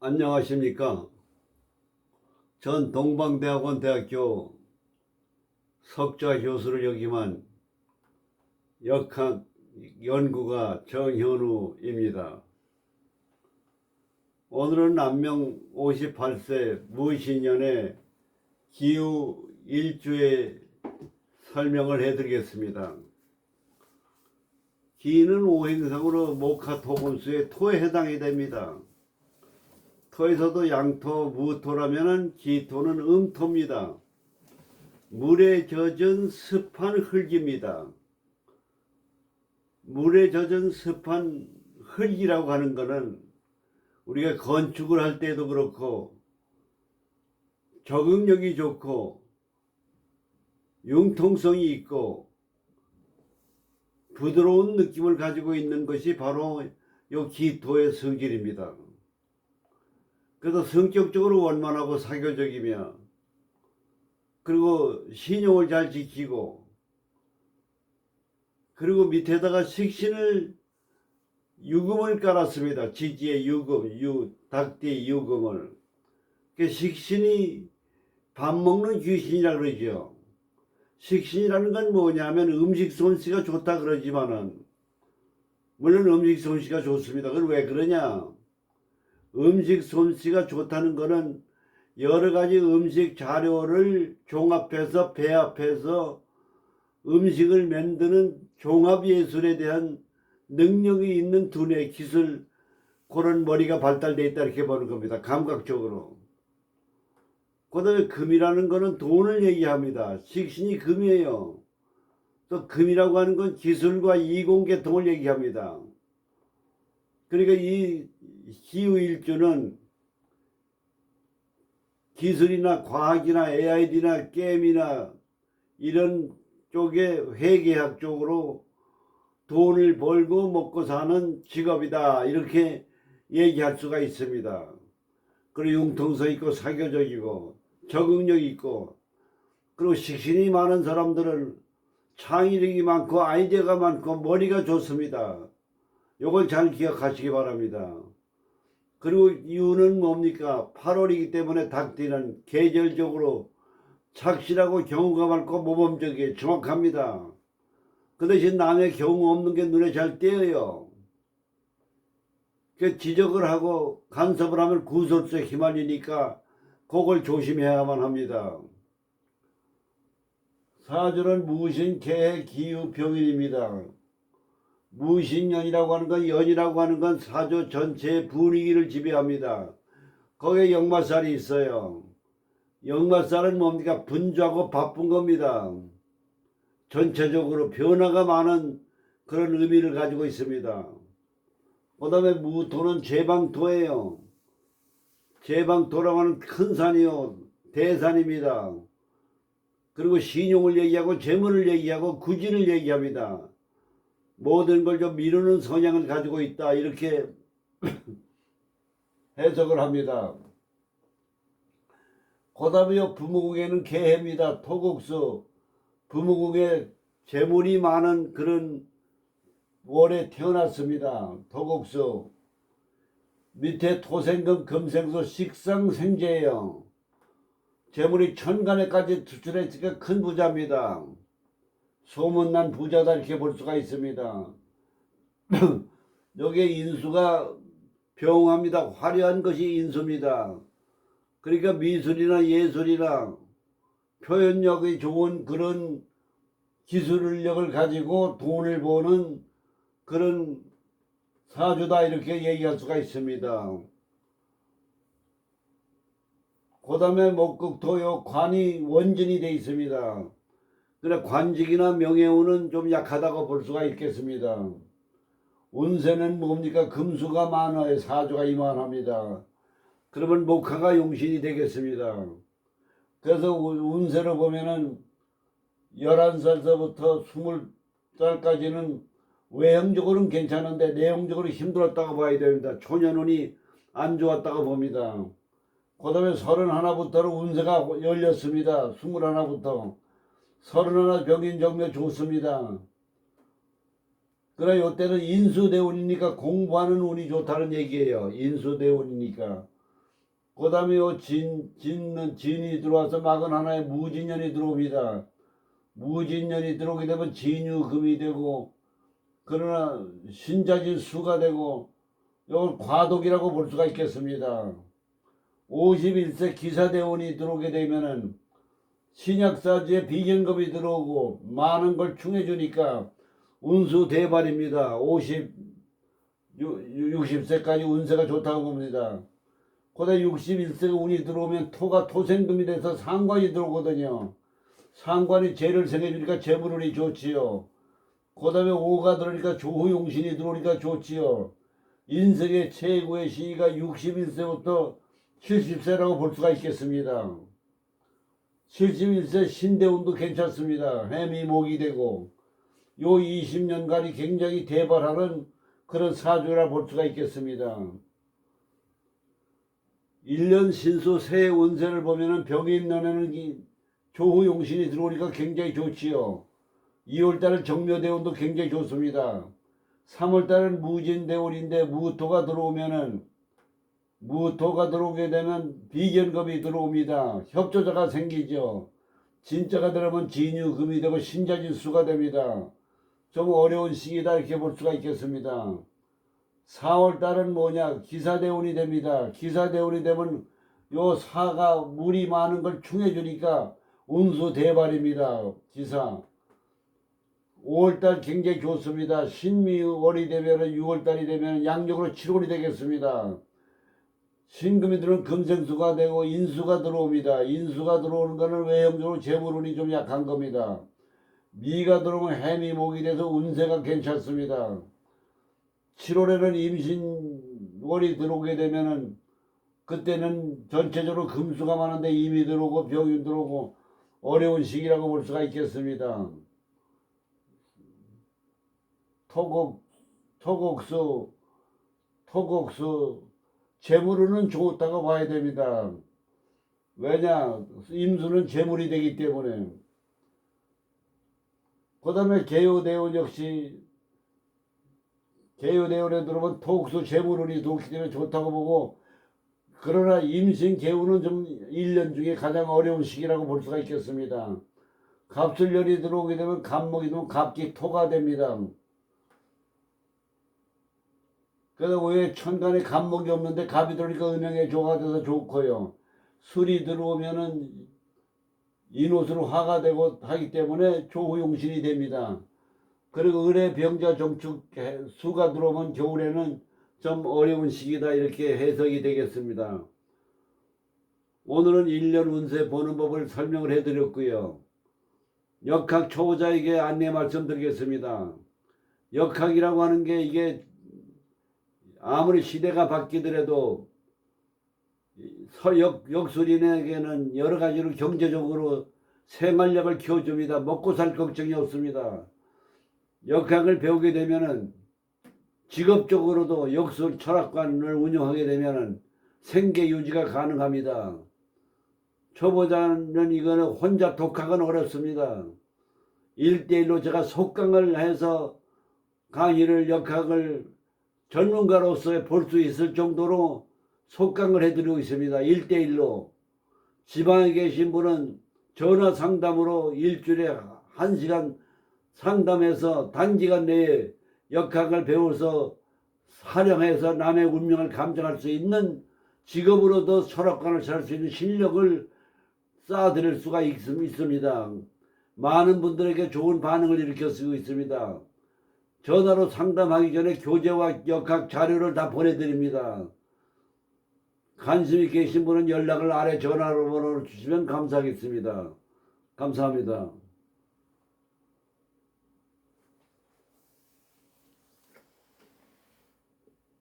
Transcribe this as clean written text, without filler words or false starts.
안녕하십니까. 전 동방대학원 대학교 석좌 교수를 역임한 역학 연구가 정현우입니다. 오늘은 남명 58세 무신년의 기후 일주의 설명을 해드리겠습니다. 기는 오행상으로 목화토금수의 토에 해당이 됩니다. 토에서도 양토, 무토라면은 기토는 음토입니다. 물에 젖은 습한 흙입니다. 물에 젖은 습한 흙이라고 하는 것은 우리가 건축을 할 때도 그렇고 적응력이 좋고 융통성이 있고 부드러운 느낌을 가지고 있는 것이 바로 이 기토의 성질입니다. 그래서 성격적으로 원만하고 사교적이며 그리고 신용을 잘 지키고 그리고 밑에다가 식신을 유금을 깔았습니다. 지지의 유금, 닭띠의 유금을. 식신이 밥 먹는 귀신이라 그러죠. 식신이라는 건 뭐냐면 음식 솜씨가 좋다 그러지만은 물론 음식 솜씨가 좋습니다. 그건 왜 그러냐? 음식 솜씨가 좋다는 것은 여러 가지 음식 자료를 종합해서 배합해서 음식을 만드는 종합예술에 대한 능력이 있는 두뇌, 기술, 그런 머리가 발달되어 있다 이렇게 보는 겁니다. 감각적으로. 그 다음에 금이라는 것은 돈을 얘기합니다. 식신이 금이에요. 또 금이라고 하는 건 기술과 이공계통을 얘기합니다. 그러니까 이 기후일주는 기술이나 과학이나 AID나 게임이나 이런 쪽에 회계학 쪽으로 돈을 벌고 먹고 사는 직업이다 이렇게 얘기할 수가 있습니다. 그리고 융통성 있고 사교적이고 적응력 있고 그리고 식신이 많은 사람들은 창의력이 많고 아이디어가 많고 머리가 좋습니다. 요걸 잘 기억하시기 바랍니다. 그리고 이유는 뭡니까? 8월이기 때문에 닭띠는 계절적으로 착실하고 경우가 많고 모범적이에요. 정확합니다. 그 대신 남의 경우 없는 게 눈에 잘 띄어요. 그 지적을 하고 간섭을 하면 구설수에 휘말리니까 그걸 조심해야만 합니다. 사주는 무신, 개해, 기후, 병인입니다. 무신년이라고 하는 건 연이라고 하는 건 사주 전체의 분위기를 지배합니다. 거기에 역마살이 있어요. 역마살은 뭡니까? 분주하고 바쁜 겁니다. 전체적으로 변화가 많은 그런 의미를 가지고 있습니다. 그 다음에 무토는 제방토예요. 제방토라고 하는 큰 산이요. 대산입니다. 그리고 신용을 얘기하고 재물을 얘기하고 구진을 얘기합니다. 모든 걸 좀 미루는 성향을 가지고 있다 이렇게 해석을 합니다. 그 다음에 부모궁에는 개해입니다. 토국수. 부모궁에 재물이 많은 그런 월에 태어났습니다. 토국수. 밑에 토생금 금생수 식상생재예요. 재물이 천간에까지 투출했으니까 큰 부자입니다. 소문난 부자다 이렇게 볼 수가 있습니다. 여기에 인수가 병합니다. 화려한 것이 인수입니다. 그러니까 미술이나 예술이나 표현력이 좋은 그런 기술력을 가지고 돈을 버는 그런 사주다 이렇게 얘기할 수가 있습니다. 그 다음에 목극토요 관이 원진이 되어 있습니다. 그래 관직이나 명예운은 좀 약하다고 볼 수가 있겠습니다. 운세는 뭡니까? 금수가 많아요. 사주가 이만합니다. 그러면 목화가 용신이 되겠습니다. 그래서 운세로 보면은 11살서부터 20살까지는 외형적으로는 괜찮은데 내용적으로 힘들었다고 봐야 됩니다. 초년운이 안 좋았다고 봅니다. 그 다음에 31부터는 운세가 열렸습니다. 21부터. 31 병인정묘 좋습니다. 그래 요때는 인수대운이니까 공부하는 운이 좋다는 얘기예요. 인수대운이니까. 그 다음에 진이 들어와서 막은 하나에 무진년이 들어옵니다. 무진년이 들어오게 되면 진유금이 되고, 그러나 신자진 수가 되고, 이걸 과독이라고 볼 수가 있겠습니다. 51세 기사대원이 들어오게 되면은 신약사주에 비견급이 들어오고 많은 걸 충해주니까 운수대발입니다. 60세까지 운세가 좋다고 봅니다. 그다음에 61세가 운이 들어오면 토가 토생금이 돼서 상관이 들어오거든요. 상관이 재를 생해주니까 재물운이 좋지요. 그 다음에 오가 들어오니까 조후용신이 들어오니까 좋지요. 인생의 최고의 시기가 61세부터 70세라고 볼 수가 있겠습니다. 71세 신대운도 괜찮습니다. 해미 목이 되고 요 20년간이 굉장히 대발하는 그런 사주라 볼 수가 있겠습니다. 1년 신수 새 운세를 보면은 벽에 있는 애는 조후용신이 들어오니까 굉장히 좋지요. 2월달은 정묘대운도 굉장히 좋습니다. 3월달은 무진대운인데 무토가 들어오게 되면 비견금이 들어옵니다. 협조자가 생기죠. 진짜가 들어오면 진유금이 되고 신자진수가 됩니다. 좀 어려운 시기다 이렇게 볼 수가 있겠습니다. 4월달은 뭐냐? 기사대운이 됩니다. 기사대운이 되면 요 사가 물이 많은 걸 충해주니까 운수대발입니다. 기사. 5월달 굉장히 좋습니다. 신미월이 되면 6월달이 되면 양력으로 7월이 되겠습니다. 신금이 들어오면 금생수가 되고 인수가 들어옵니다. 인수가 들어오는 것은 외형적으로 재물운이 좀 약한 겁니다. 미가 들어오면 해미목이 돼서 운세가 괜찮습니다. 7월에는 임신월이 들어오게 되면은 그때는 전체적으로 금수가 많은데 임이 들어오고 병이 들어오고 어려운 시기라고 볼 수가 있겠습니다. 토곡수 재물은 좋다고 봐야 됩니다. 왜냐? 임수는 재물이 되기 때문에. 그 다음에 개요대운 역시 개요대운에 들어오면 토국수 재물운이 좋기 때문에 좋다고 보고, 그러나 임신 개운은 좀 1년 중에 가장 어려운 시기라고 볼 수가 있겠습니다. 갑술년이 들어오게 되면 갑목이 되면 갑기 토가 됩니다. 그래서 왜 천간에 갑목이 없는데 갑이 들어오니까 음양의 조가 돼서 좋고요. 술이 들어오면은 인옷으로 화가 되고 하기 때문에 조후용신이 됩니다. 그리고 을의 병자 정축 수가 들어오면 겨울에는 좀 어려운 시기다 이렇게 해석이 되겠습니다. 오늘은 1년 운세 보는 법을 설명을 해드렸고요. 역학 초보자에게 안내 말씀드리겠습니다. 역학이라고 하는 게 이게 아무리 시대가 바뀌더라도 역술인에게는 여러 가지로 경제적으로 생활력을 키워줍니다. 먹고 살 걱정이 없습니다. 역학을 배우게 되면은 직업적으로도 역술 철학관을 운영하게 되면은 생계 유지가 가능합니다. 초보자는 이거는 혼자 독학은 어렵습니다. 1대1로 제가 속강을 해서 강의를 역학을 전문가로서 볼 수 있을 정도로 속강을 해드리고 있습니다. 1대1로. 지방에 계신 분은 전화 상담으로 일주일에 1시간 상담해서 단기간 내에 역학을 배워서 활용해서 남의 운명을 감정할 수 있는 직업으로도 철학관을 살 수 있는 실력을 쌓아드릴 수가 있습니다. 많은 분들에게 좋은 반응을 일으켜주고 있습니다. 전화로 상담하기 전에 교재와 역학 자료를 다 보내드립니다. 관심이 계신 분은 연락을 아래 전화번호로 주시면 감사하겠습니다. 감사합니다.